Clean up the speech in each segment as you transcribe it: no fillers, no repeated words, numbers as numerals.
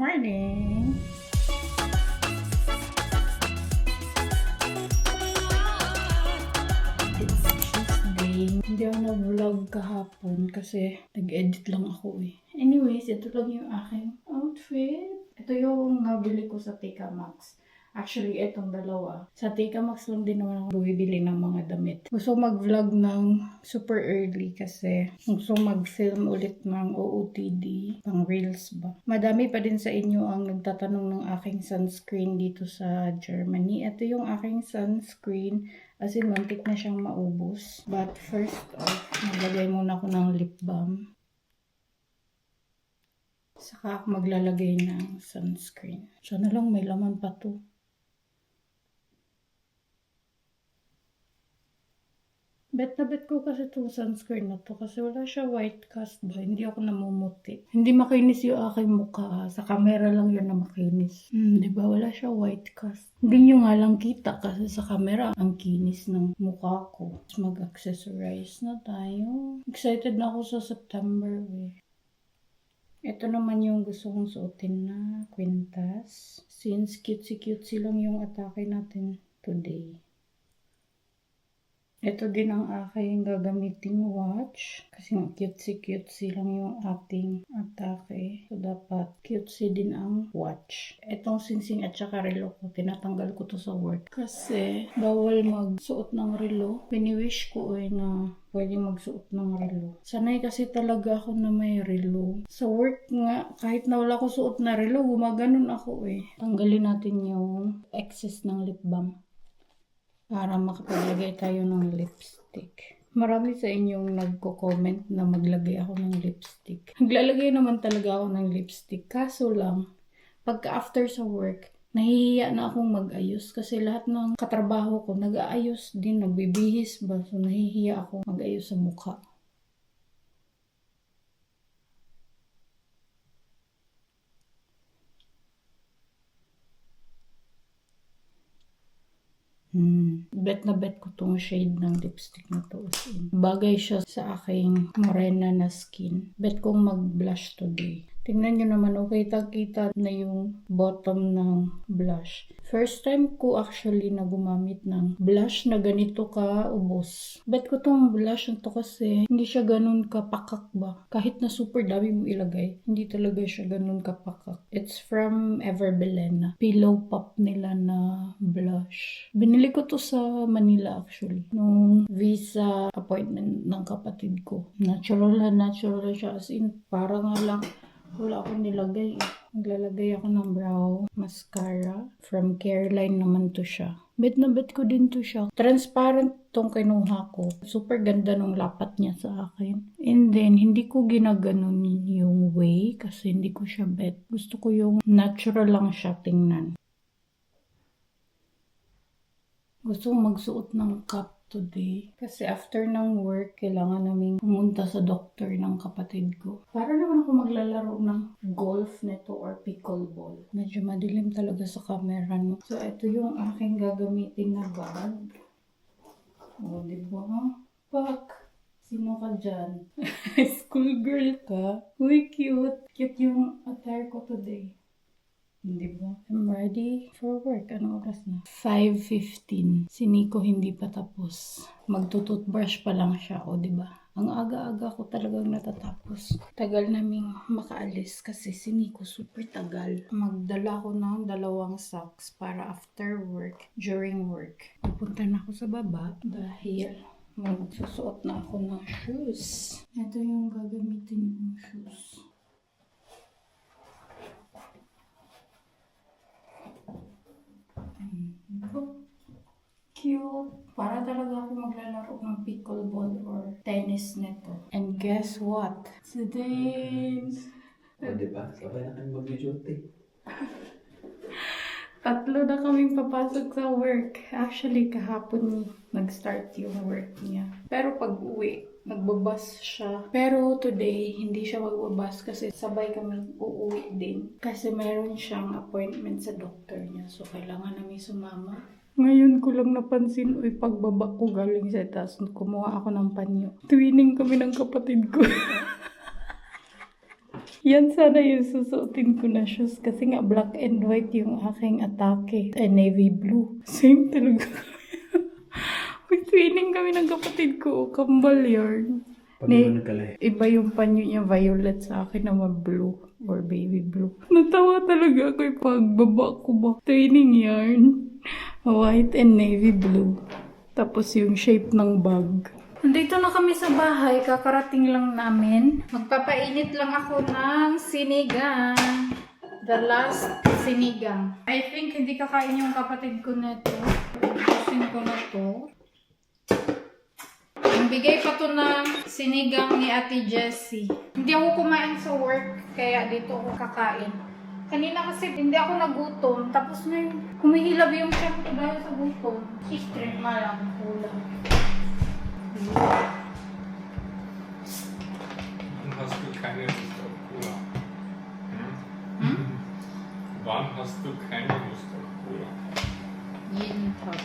morning! It's Tuesday. Hindi ako nag-vlog kahapon kasi nag-edit lang ako eh. Anyways, ito lang yung aking outfit. Ito yung nabili ko sa TK Maxx. Actually, itong dalawa. Sa TK Maxx lang din naman ako bumibili ng mga damit. Gusto mag-vlog ng super early kasi gusto mag-film ulit ng OOTD, pang reels ba. Madami pa din sa inyo ang nagtatanong ng aking sunscreen dito sa Germany. Ito yung aking sunscreen. As in, muntik na siyang maubos. But first off, maglagay muna ako ng lip balm. Saka ako maglalagay ng sunscreen. Sana lang may laman pa to. Bet na bet ko kasi itong sunscreen na to kasi wala siya white cast ba. Hindi ako namumuti. Hindi makinis yung aking mukha. Sa camera lang yun na makinis. Diba? Wala siya white cast. Hindi nyo nga lang kita kasi sa camera ang kinis ng mukha ko. Mag-accessorize na tayo. Excited na ako sa September eh. Ito naman yung gusto kong suotin na kwintas. Since cutesy-cutesy lang yung atake natin today. Ito din ang aking gagamiting watch. Kasi cutesy-cutesy lang yung ating atake. So, dapat cutesy din ang watch. Itong singsing at saka relo ko, tinatanggal ko to sa work. Kasi, bawal magsuot ng relo. Piniwish ko na pwede magsuot ng relo. Sanay kasi talaga ako na may relo. Sa work nga, kahit na wala ko suot na relo, gumaganon ako eh. Tanggalin natin yung excess ng lip balm. Para makapaglagay tayo ng lipstick. Marami sa inyong nagko-comment na maglagay ako ng lipstick. Naglalagay naman talaga ako ng lipstick. Kaso lang, pagka after sa work, nahihiya na akong mag-ayos. Kasi lahat ng katrabaho ko, nag-aayos din, nagbibihis ba. So, nahihiya ako mag-ayos sa mukha. Bet na bet ko tong shade ng lipstick na to. Bagay siya sa aking morena na skin. Bet kong mag-blush today. Tingnan nyo naman, okay, kita na yung bottom ng blush. First time ko actually na gumamit ng blush na ganito ka ubos. Bet ko tong blush na to kasi hindi siya ganun kapakak ba. Kahit na super dami mo ilagay, hindi talaga siya ganun kapakak. It's from Everbelena. Pillow pop nila na blush. Binili ko to sa Manila actually. Nung visa appointment ng kapatid ko. Natural siya. As in, parang nga lang wala akong nilagay eh. Naglalagay ako ng brow mascara. From Careline naman to siya. Bet na bet ko din to siya. Transparent tong kinuha ko. Super ganda nung lapat niya sa akin. And then, hindi ko ginaganon yung way kasi hindi ko siya bet. Gusto ko yung natural lang siya tingnan. Gusto kong magsuot ng cap today. Kasi after ng work, kailangan namin pumunta sa doctor ng kapatid ko. Para naman ako maglalaro ng golf nito or pickleball. Medyo madilim talaga sa camera, no? So, ito yung aking gagamitin na bag. O, diba? Pak! Sino ka dyan? Schoolgirl ka? Uy, cute! Cute yung attire ko today. Hindi ba? I'm ready for work. Anong oras na? 5:15. Si Nico hindi pa tapos. Magtututbrush pa lang siya. O, diba? Ang aga-aga ko talagang natatapos. Tagal naming makaalis kasi si Nico super tagal. Magdala ko ng 2 socks para after work, during work. Pupunta na ako sa baba dahil magsusuot na ako ng shoes. Ito yung gagamitin kong shoes. Cute. Para talaga ako maglalaro ng pickleball or tennis nito. And guess what? Today... O diba? Sabay na kami mag-duty. 3 na kaming papasok sa work. Actually, kahapon nag-start yung work niya. Pero pag uwi, nagbabas siya. Pero today, hindi siya magbabas kasi sabay kami uuwi din. Kasi meron siyang appointment sa doctor niya. So, kailangan namin sumama. Ngayon ko lang napansin, pagbaba ko galing sa taas, kumuha ako ng panyo. Twinning kami ng kapatid ko. Yan sana yung susuotin ko na shoes kasi nga black and white yung aking atake. Navy blue. Same talaga. May twinning kami ng kapatid ko. Kambal yarn. Pag naman nagkalay. Iba yung panyo niya violet sa akin naman blue or baby blue. Natawa talaga ako yung pagbaba ko ba. Twinning yarn. White and navy blue. Tapos yung shape ng bag. Nandito na kami sa bahay, kakarating lang namin. Magpapainit lang ako ng sinigang. The last sinigang. I think hindi kakain yung kapatid ko na ito. Gustusin ko na to. Ang bigay pa to ng sinigang ni Ate Jessie. Hindi ako kumain sa work, kaya dito ako kakain. Kanina kasi hindi ako nagutom, tapos ngayon humihilab yung tiyan ko dahil sa gutom. Extreme lang, kulang. Wann hast du keine Lust auf Cola? Wann hast du keine Lust auf Cola? Jeden Tag.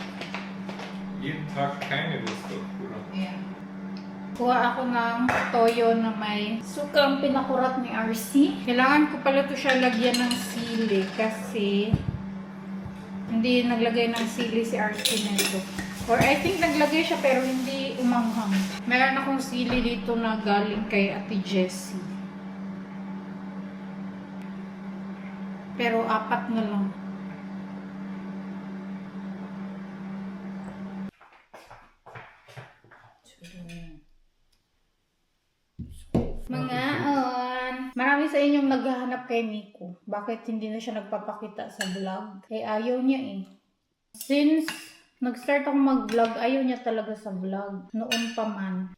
Jeden Tag keine Lust auf Cola. Yeah. Kuha ako ng toyo na may sukang pinakurat ni RC. Kailangan ko pala ito siya lagyan ng sili kasi hindi naglagay ng sili si RC nito. Or I think naglagay siya pero hindi umanghang. Meron akong sili dito na galing kay Ate Jessie. Pero 4 na lang. Mga marami sa inyong naghahanap kay Nico. Bakit hindi na siya nagpapakita sa vlog? Eh ayaw niya eh. Since nag-start ako mag-vlog, ayaw niya talaga sa vlog. Noon pa man.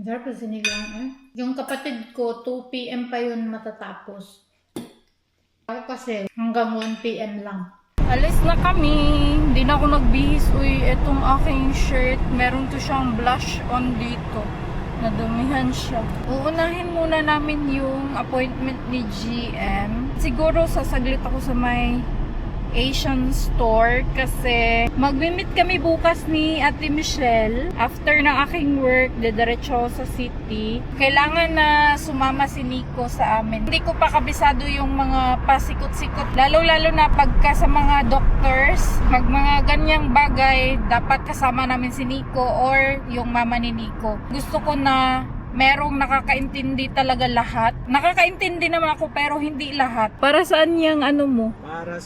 Sarap na sinigang eh. Yung kapatid ko, 2 PM pa yun matatapos. Ako kasi hanggang 1 PM lang. Alis na kami. Hindi na ako nagbihis. Uy, etong aking shirt, meron to siyang blush on dito. Nadumihan siya. Uunahin muna namin yung appointment ni GM. Siguro sasaglit ako sa may Asian store kasi magmi-meet kami bukas ni Ate Michelle. After ng aking work, didiretso sa city. Kailangan na sumama si Nico sa amin. Hindi ko pa kabisado yung mga pasikot-sikot. Lalo-lalo na pagka sa mga doctors, pag mga ganyang bagay, dapat kasama namin si Nico or yung mama ni Nico. Gusto ko na merong nakakaintindi talaga lahat. Nakakaintindi naman ako pero hindi lahat. Para saan yung ano mo? Para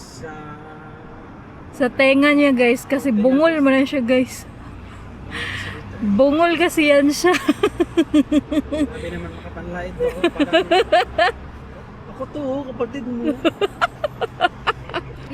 Sa tenga niya guys, kasi bungol mo na siya guys. Bungol kasi yan siya. Sabi naman makapanlait ako. Ako to, kapatid mo.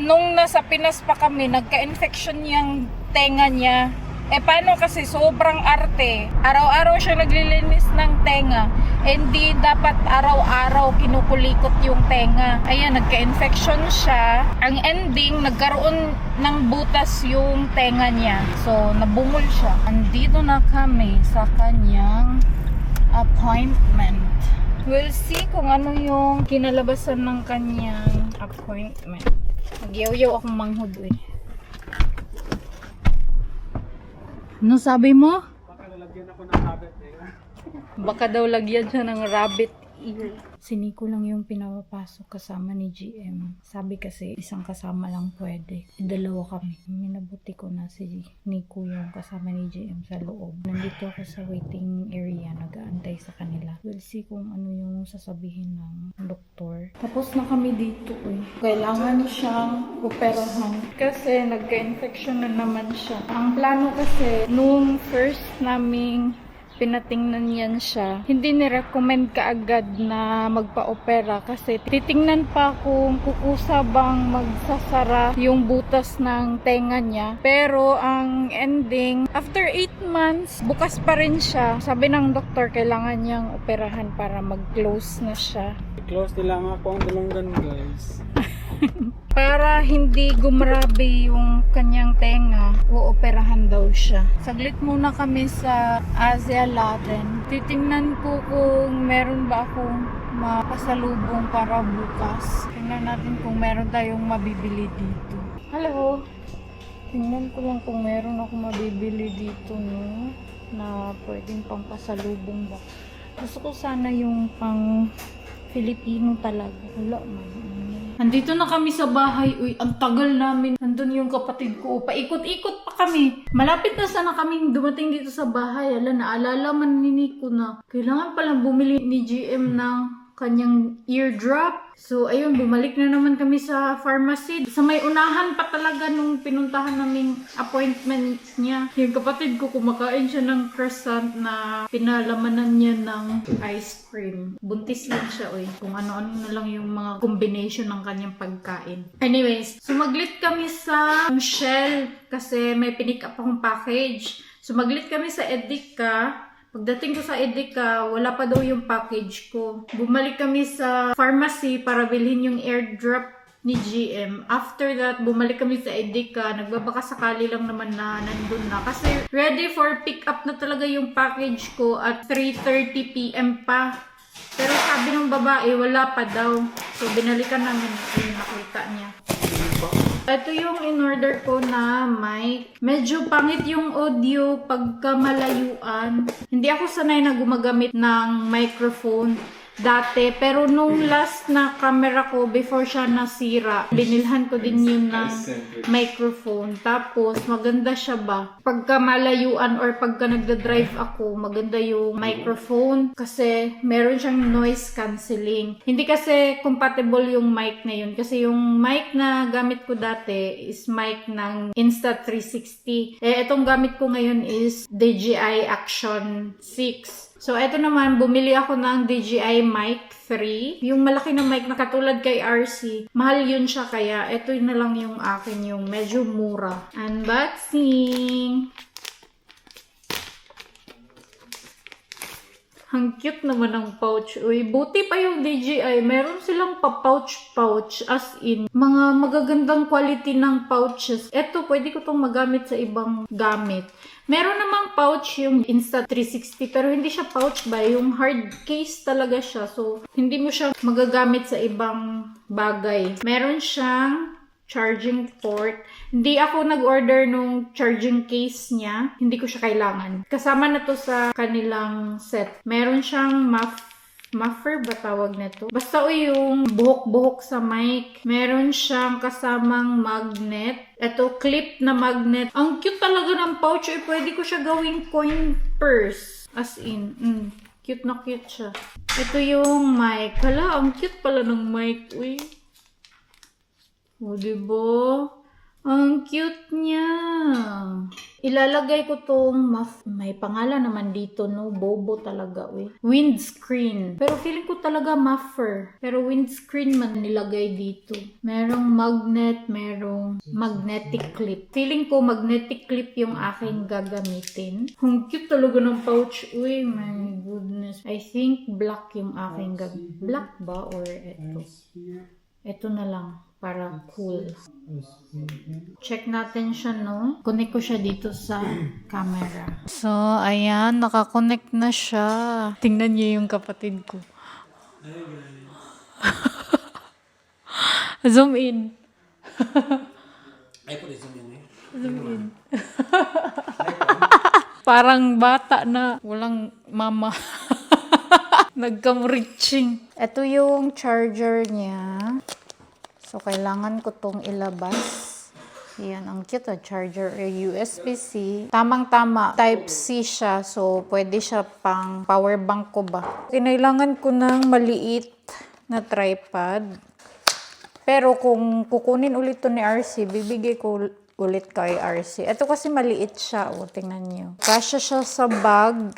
Nung nasa Pinas pa kami, nagka-infection yung tenga niya. Eh paano kasi sobrang arte. Araw-araw siya naglilinis ng tenga. Hindi dapat araw-araw kinukulikot yung tenga. Ayan, nagka-infection siya. Ang ending, nagkaroon ng butas yung tenga niya. So, nabungol siya. Andito na kami sa kanyang appointment. We'll see kung ano yung kinalabasan ng kanyang appointment. Nagyaw-yaw akong manghod eh. Ano sabi mo? Baka lalagyan ako ng rabbit eh. Baka daw lagyan siya ng rabbit ear. Si Nico lang yung pinapapasok kasama ni GM. Sabi kasi isang kasama lang pwede. Dalawa kami. Minabuti ko na si Nico yung kasama ni GM sa loob. Nandito ako sa waiting area. Nag-aantay sa kanila. We'll see kung ano yung sasabihin ng doktor. Tapos na kami dito eh. Kailangan siyang operahan. Kasi nagka-infection na naman siya. Ang plano kasi, nung first naming pinatingnan yan siya, hindi ni-recommend kaagad na magpa-opera kasi titingnan pa kung kukusa bang magsasara yung butas ng tenga niya. Pero ang ending, after 8 months, bukas pa rin siya. Sabi ng doktor, kailangan niyang operahan para mag-close na siya. Close nila nga po ang dalunggan guys. Para hindi gumrabe yung kanyang tenga, uoperahan daw siya. Saglit muna kami sa Asia Latin. Titingnan ko kung meron ba akong mapasalubong para bukas. Tingnan natin kung meron tayong mabibili dito. Hello! Tingnan ko lang kung meron akong mabibili dito, no? Na pwedeng pang pasalubong ba. Gusto ko sana yung pang Filipino talaga. Wala man. Nandito na kami sa bahay. Uy, ang tagal namin. Nandun yung kapatid ko. Paikot-ikot pa kami. Malapit na sana kaming dumating dito sa bahay. Naalala man ni Nico na kailangan palang bumili ni GM ng kanyang eardrop. So, ayun, bumalik na naman kami sa pharmacy. Sa may unahan pa talaga nung pinuntahan naming appointment niya. Yung kapatid ko, kumakain siya ng croissant na pinalamanan niya ng ice cream. Buntis lang siya, oy. Kung ano-ano na lang yung mga combination ng kanyang pagkain. Anyways, sumaglit kami sa Shell kasi may pinick up akong package. Sumaglit kami sa Edeka. Pagdating ko sa Edeka, wala pa daw yung package ko. Bumalik kami sa pharmacy para bilhin yung airdrop ni GM. After that, bumalik kami sa Edeka. Nagbabaka sakali lang naman na nandun na. Kasi ready for pick up na talaga yung package ko at 3:30 PM pa. Pero sabi ng babae, wala pa daw. So, binalikan namin. Ayun, nakita niya. Ito yung in-order ko na mic. Medyo pangit yung audio pagka malayuan. Hindi ako sanay na gumagamit ng microphone dati. Pero nung last na camera ko, before siya nasira, binilhan ko din yun ng microphone. Tapos, maganda siya ba? Pagka malayuan or pagka nagda-drive ako, maganda yung microphone. Kasi meron siyang noise cancelling. Hindi kasi compatible yung mic na yun. Kasi yung mic na gamit ko dati is mic ng Insta360. Itong gamit ko ngayon is DJI Action 6. So, eto naman, bumili ako ng DJI Mic 3. Yung malaki na mic na katulad kay RC. Mahal yun siya kaya eto na lang yung akin, yung medyo mura. Unboxing! Ang cute naman ng pouch. Uy, buti pa yung DJI. Meron silang pa-pouch-pouch. As in, mga magagandang quality ng pouches. Eto, pwede ko tong magamit sa ibang gamit. Meron namang pouch yung Insta360 pero hindi siya pouch ba? Yung hard case talaga siya. So, hindi mo siya magagamit sa ibang bagay. Meron siyang charging port. Hindi ako nag-order nung charging case niya. Hindi ko siya kailangan. Kasama na to sa kanilang set. Meron siyang muffler ba tawag nito? Basta yung buhok-buhok sa mic. Meron siyang kasamang magnet. Ito, clip na magnet. Ang cute talaga ng pouch. Pwede ko siya gawing coin purse. As in, cute na cute siya. Ito yung mic. Hala, ang cute pala ng mic. Uy. O, diba? Ang cute niya. Ilalagay ko tong may pangalan naman dito, no? Bobo talaga, windscreen. Pero feeling ko talaga muffler. Pero windscreen man nilagay dito. Merong magnet, merong magnetic clip. Feeling ko magnetic clip yung aking gagamitin. Ang cute talaga ng pouch. Uy, my goodness. I think black yung aking gagamitin. Black ba? Or ito? Ito na lang. Para cool. Check natin siya, no? Connect ko siya dito sa camera. So, ayan. Nakakonect na siya. Tingnan niyo yung kapatid ko. Zoom in. Ay, pwede zoom in eh. Zoom in. Parang bata na walang mama. Nagkamreaching. Ito yung charger niya. So, kailangan ko tong ilabas. Yan, ang cute na charger. USB-C. Tamang-tama. Type-C siya. So, pwede siya pang power bank ko ba. Kailangan ko ng maliit na tripod. Pero kung kukunin ulit to ni RC, bibigay ko ulit kay RC. Ito kasi maliit siya. O, tingnan nyo. Kasya siya sa bag.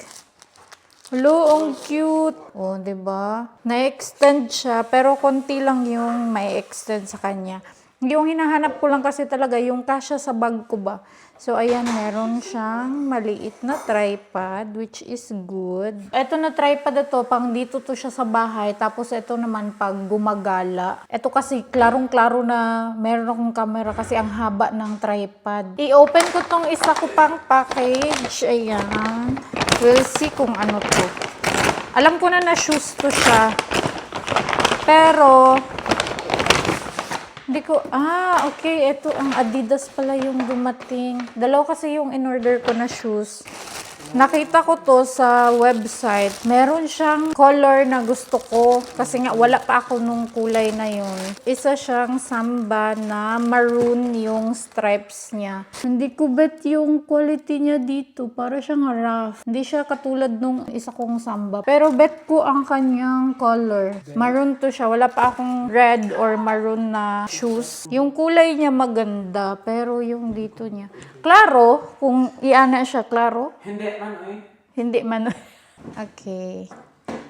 Hello, ang cute. Oh, 'di ba? Na-extend siya, pero konti lang yung may extend sa kanya. Yung hinahanap ko lang kasi talaga yung kasya sa bag ko ba. So, ayan, meron siyang maliit na tripod, which is good. Ito na tripod na to, pang dito to siya sa bahay. Tapos, ito naman pag gumagala. Ito kasi, klarong-klaro na meron akong camera kasi ang haba ng tripod. I-open ko tong isa ko pang package. Ayan. We'll see kung ano to. Alam ko na shoes to siya. Pero, hindi ko, okay, ito ang Adidas pala yung dumating. Dalawa kasi yung in-order ko na shoes. Nakita ko to sa website. Meron siyang color na gusto ko. Kasi nga, wala pa ako nung kulay na yun. Isa siyang samba na maroon yung stripes niya. Hindi ko bet yung quality niya dito. Para siyang rough. Hindi siya katulad nung isa kong samba. Pero bet ko ang kanyang color. Maroon to siya. Wala pa akong red or maroon na shoes. Yung kulay niya maganda. Pero yung dito niya. Klaro, kung iana siya, klaro. Hindi man. Okay.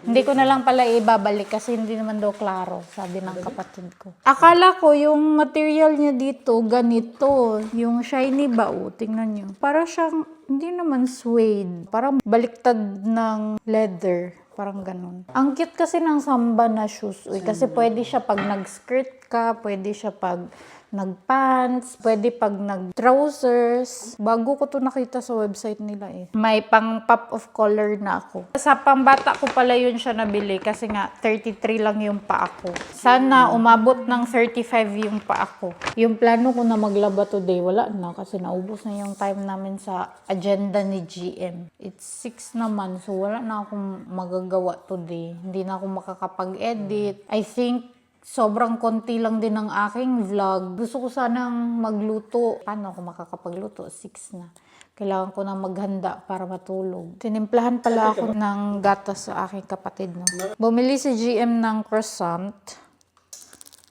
Hindi ko na lang pala ibabalik kasi hindi naman daw klaro, sabi ng kapatid ko. Akala ko yung material niya dito, ganito. Yung shiny ba, tingnan nyo. Para siyang, hindi naman suede. Parang baliktad ng leather. Parang ganun. Ang cute kasi ng samba na shoes. Kasi pwede siya pag nag-skirt ka, pwede siya pag nag-pants, pwede pag nag-trousers. Bago ko to nakita sa website nila eh. May pang pop of color na ako. Sa pambata ko pala yun siya nabili kasi nga 33 lang yung pa ako. Sana umabot ng 35 yung pa ako. Yung plano ko na maglaba today, wala na kasi naubos na yung time namin sa agenda ni GM. It's 6 naman so wala na akong magagawa today. Hindi na ako makakapag-edit. I think sobrang konti lang din ng aking vlog. Gusto ko sanang magluto. Paano ako makakapagluto? 6 na. Kailangan ko na maghanda para matulog. Tinimplahan pala ako ng gatas sa aking kapatid. No? Bumili si GM ng croissant.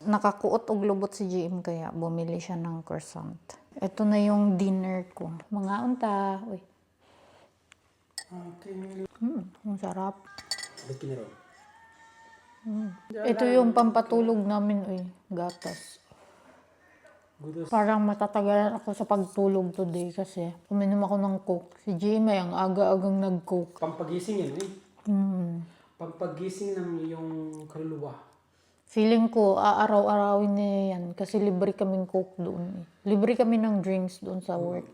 Nakakuot og lubot si GM kaya bumili siya ng croissant. Ito na yung dinner ko. Mga unta. Uy. Ang sarap. Ba't kinaro? Ito yung pampatulog namin, gatas. Parang matatagalan ako sa pagtulog today kasi uminom ako ng Coke. Si Jimmy ang aga-agang nag-Coke. Pampagising yan eh. Pampagising ng iyong kaluluwa. Feeling ko, aaraw-arawin niya yan kasi libre kaming Coke doon. Libre kami ng drinks doon sa work.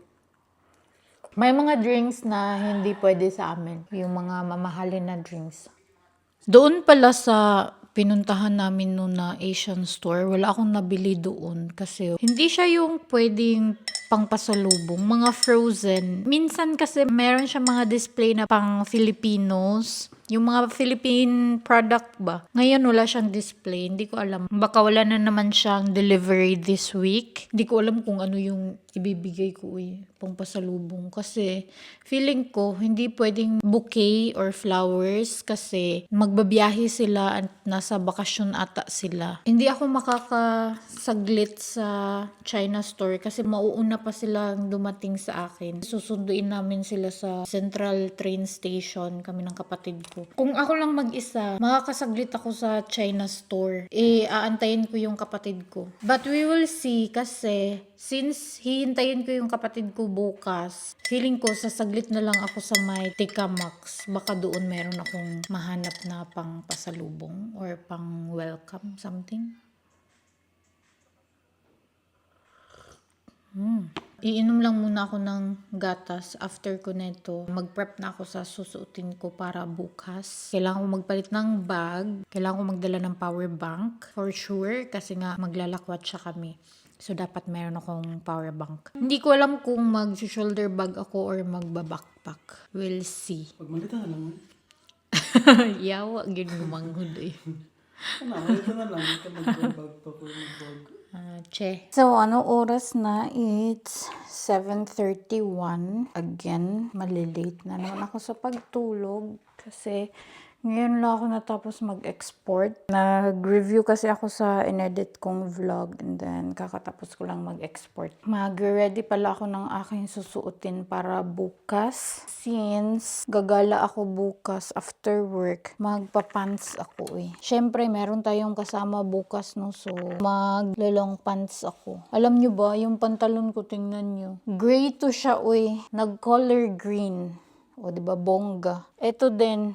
May mga drinks na hindi pwede sa amin. Yung mga mamahalin na drinks. Doon pala sa pinuntahan namin noon na Asian store, wala akong nabili doon kasi hindi siya yung pwedeng pangpasalubong, mga frozen. Minsan kasi meron siya mga display na pang Filipinos, yung mga Philippine product ba. Ngayon wala siyang display, hindi ko alam. Baka wala na naman siyang delivery this week. Hindi ko alam kung ano yung ibibigay ko pang pasalubong kasi feeling ko hindi pwedeng bouquet or flowers kasi magbabiyahe sila at nasa bakasyon ata sila. Hindi ako makakasaglit sa China store kasi mauuna pa silang dumating sa akin. Susunduin namin sila sa Central Train Station, kami ng kapatid ko. Kung ako lang mag-isa, makakasaglit ako sa China store. Aantayin ko yung kapatid ko. But we will see kasi since hihintayin ko yung kapatid ko bukas, feeling ko sasaglit na lang ako sa may TK Maxx. Baka doon meron akong mahanap na pang pasalubong or pang welcome something. Iinom lang muna ako ng gatas. After ko neto, mag-prep na ako sa susuotin ko para bukas. Kailangan ko magpalit ng bag. Kailangan ko magdala ng power bank. For sure, kasi nga maglalakwat siya kami. So, dapat meron akong power bank. Hindi ko alam kung mag-shoulder bag ako or magba-backpack. We'll see. Pag malita na lang. Yawa, ginumanghod Malita na lang. Ito mag-bag pa ko mag-bag. Che. So, ano oras na? It's 7:31. Again, malilate na naman ako sa pagtulog kasi ngayon lang ako natapos mag-export. Nag-review kasi ako sa inedit kong vlog and then kakatapos ko lang mag-export. Mag-ready pala ako ng aking susuotin para bukas. Since gagala ako bukas after work, magpa-pants ako Syempre, meron tayong kasama bukas no, so maglalong pants ako. Alam nyo ba, yung pantalon ko, tingnan nyo. Gray to siya nag-color green. O, diba, bongga. Ito din.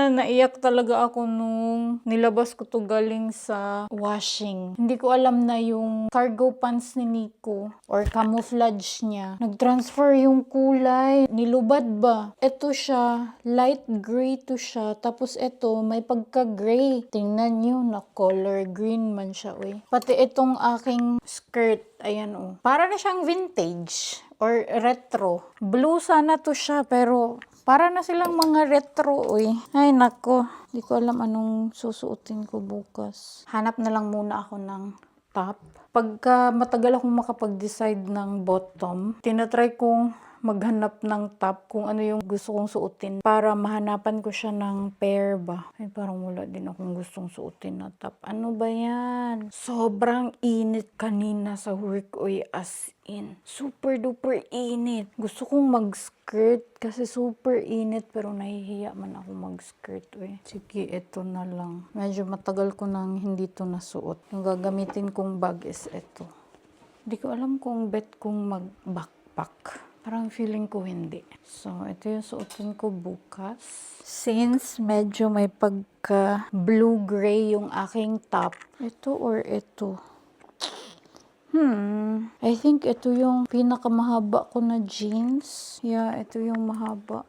Naiyak talaga ako nung nilabas ko to galing sa washing. Hindi ko alam na yung cargo pants ni Nico or camouflage niya. Nag-transfer yung kulay. Nilubad ba? Ito siya. Light gray to siya. Tapos ito, may pagka-gray. Tingnan nyo, na color green man siya. Pati itong aking skirt. Ayan Para na siyang vintage. or retro. Blue sana to siya, pero para na silang mga retro, uy. Ay, nako. Di ko alam anong susuotin ko bukas. Hanap na lang muna ako ng top. Pagka matagal akong makapag-decide ng bottom, tinatry kong maghanap ng top kung ano yung gusto kong suotin para mahanapan ko siya ng pair ba. Ay, parang wala din akong gustong suotin na top. Ano ba yan? Sobrang init kanina sa work, uy, as in. Super duper init. Gusto kong mag-skirt kasi super init pero nahihiya man ako mag-skirt, uy. Sige, ito na lang. Medyo matagal ko nang hindi to nasuot. Yung gagamitin kong bag is ito. Hindi ko alam kung bet kong mag-backpack. Parang feeling ko hindi. So, ito yung suotin ko bukas. Since medyo may pagka blue-gray yung aking top. Ito or ito? I think ito yung pinakamahaba ko na jeans. Yeah, ito yung mahaba.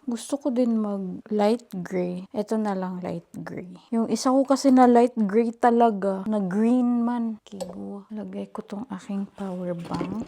Gusto ko din mag light gray. Ito na lang light gray. Yung isa ko kasi na light gray talaga, na green man. Kigo. Lagay ko tong aking power bank.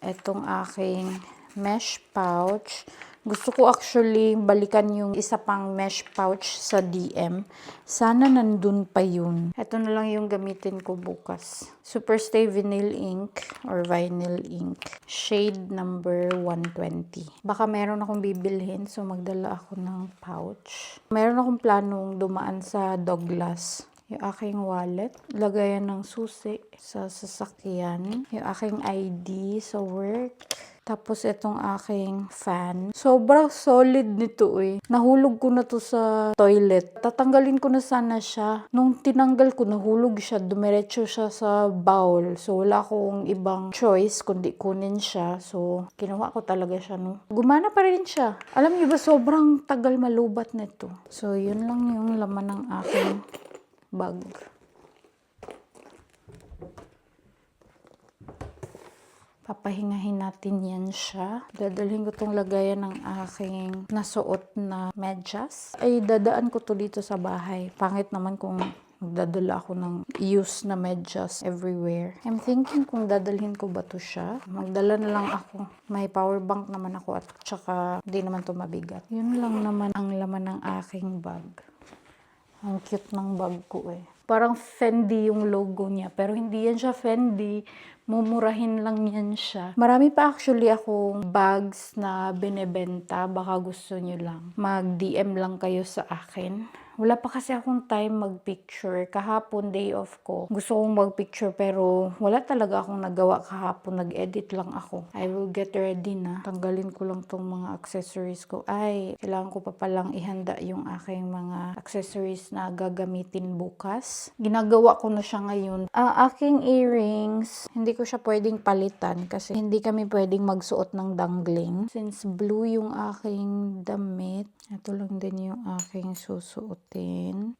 Itong aking mesh pouch. Gusto ko actually balikan yung isa pang mesh pouch sa DM. Sana nandun pa yun. Ito na lang yung gamitin ko bukas. Superstay Vinyl Ink or Vinyl Ink. Shade number 120. Baka meron akong bibilhin so magdala ako ng pouch. Meron akong planong dumaan sa Douglas. Yung aking wallet, lagayan ng susi sa sasakyan. Yung aking ID sa work. Tapos itong aking fan. Sobrang solid nito eh. Nahulog ko na to sa toilet. Tatanggalin ko na sana siya. Nung tinanggal ko, nahulog siya. Dumiretso siya sa bowl. So wala akong ibang choice kundi kunin siya. So kinuha ko talaga siya, no. Gumana pa rin siya. Alam niyo ba, sobrang tagal malubat nito. So yun lang yung laman ng aking bag. Papahingahin natin yan siya. Dadalhin ko tong lagayan ng aking nasuot na medyas. Ay, dadaan ko to dito sa bahay. Pangit naman kung magdadala ako ng used na medyas everywhere. I'm thinking kung dadalhin ko ba to siya. Magdala na lang ako. May power bank naman ako at saka di naman to mabigat. Yun lang naman ang laman ng aking bag. Ang cute ng bag ko eh. Parang Fendi yung logo niya. Pero hindi yan siya Fendi. Mumurahin lang yan siya. Marami pa actually akong bags na binebenta. Baka gusto nyo lang. Mag-DM lang kayo sa akin. Wala pa kasi akong time mag-picture. Kahapon, day off ko. Gusto kong mag-picture pero wala talaga akong nagawa kahapon. Nag-edit lang ako. I will get ready na. Tanggalin ko lang tong mga accessories ko. Ay, kailangan ko pa palang ihanda yung aking mga accessories na gagamitin bukas. Ginagawa ko na siya ngayon. Aking earrings, hindi ko siya pwedeng palitan kasi hindi kami pwedeng magsuot ng dangling. Since blue yung aking damit, ito lang din yung aking susuotin.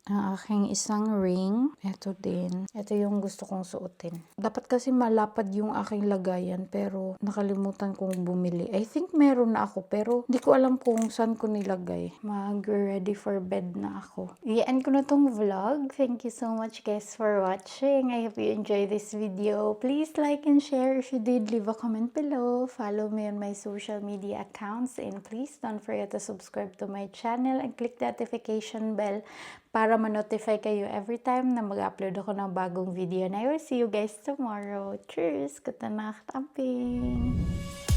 Ang aking isang ring, ito din. Ito yung gusto kong suotin. Dapat kasi malapad yung aking lagayan pero nakalimutan kong bumili. I think meron na ako pero hindi ko alam kung saan ko nilagay. Mag-ready for bed na ako. I-end ko na tong vlog. Thank you so much guys for watching. I hope you enjoyed this video. Please like and share. If you did, leave a comment below. Follow me on my social media accounts and please don't forget to subscribe to my channel and click the notification bell para ma-notify kayo every time na mag-upload ako ng bagong video. And I will see you guys tomorrow. Cheers! Gute Nacht, Amping!